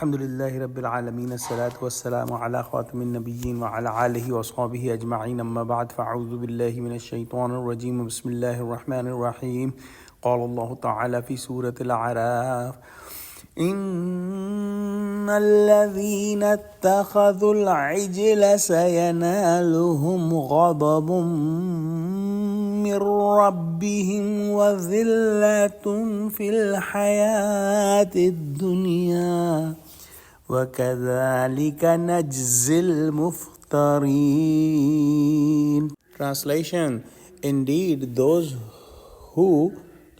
Alhamdulillahi Rabbil Alameen, as-salatu was-salamu ala khatamin nabiyyin wa ala alihi wa ashabihi ajma'in, amma ba'd, fa'a'udhu billahi minash shaitanir rajim, bismillahir rahmanir rahim. Qala Allahu ta'ala fi Surah Al-Aaraf, Inna alladhina attakhadhu al-'ijla sayanaluhum ghadabun min rabbihim wa dhillatun fil hayati dunya وَكَذَلِكَ نَجْزِي الْمُفْتَرِينَ. Translation: Indeed, those who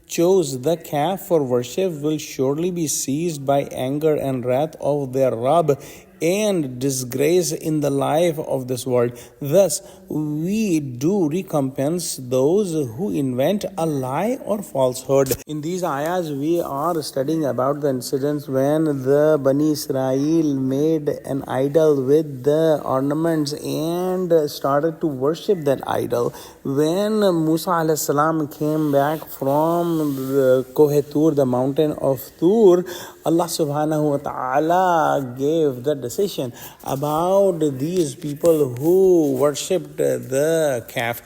chose the calf for worship will surely be seized by anger and wrath of their Rabb and disgrace in the life of this world. Thus, we do recompense those who invent a lie or falsehood. In these ayahs, we are studying about the incidents when the Bani Israel made an idol with the ornaments and started to worship that idol. When Musa alayhi salam came back from the Kohe Tur, the mountain of Tur, Allah subhanahu wa ta'ala gave the decision about these people who worshipped the calf.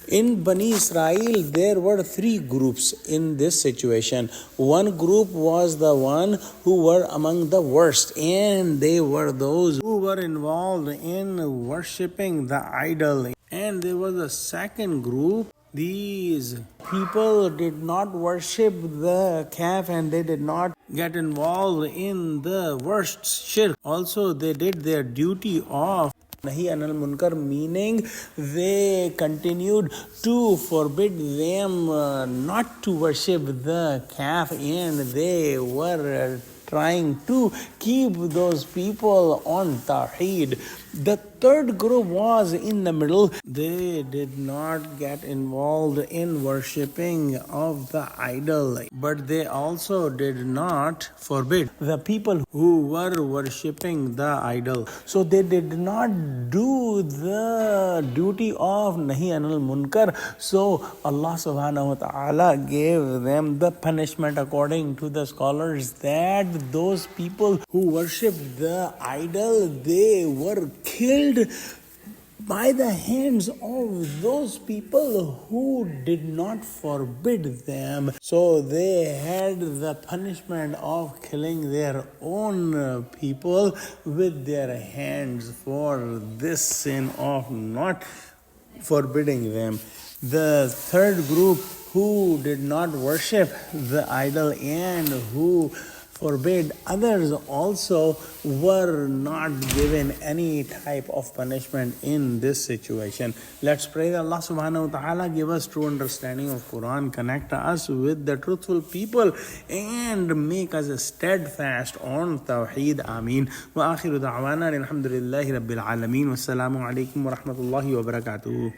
In Bani Israel, there were three groups in this situation. One group was the one who were among the worst, and they were those who were involved in worshipping the idol. And there was a second group. These people did not worship the calf and they did not get involved in the worst shirk. Also, they did their duty of Nahi Anil Munkar, meaning they continued to forbid them not to worship the calf, and they were trying to keep those people on Tawheed. The third group was in the middle. They did not get involved in worshipping of the idol, but they also did not forbid the people who were worshipping the idol. So they did not do the duty of Nahi Anil Munkar. So Allah subhanahu wa ta'ala gave them the punishment according to the scholars that those people who worshipped the idol, they were killed by the hands of those people who did not forbid them. So they had the punishment of killing their own people with their hands for this sin of not forbidding them. The third group who did not worship the idol and who forbade others also were not given any type of punishment in this situation. Let's pray that Allah subhanahu wa ta'ala give us true understanding of Quran, connect us with the truthful people and make us steadfast on Tawheed. Ameen. Wa akhiru da'wana alhamdulillahi rabbil alameen. Wassalamu alaikum wa rahmatullahi wa barakatuh.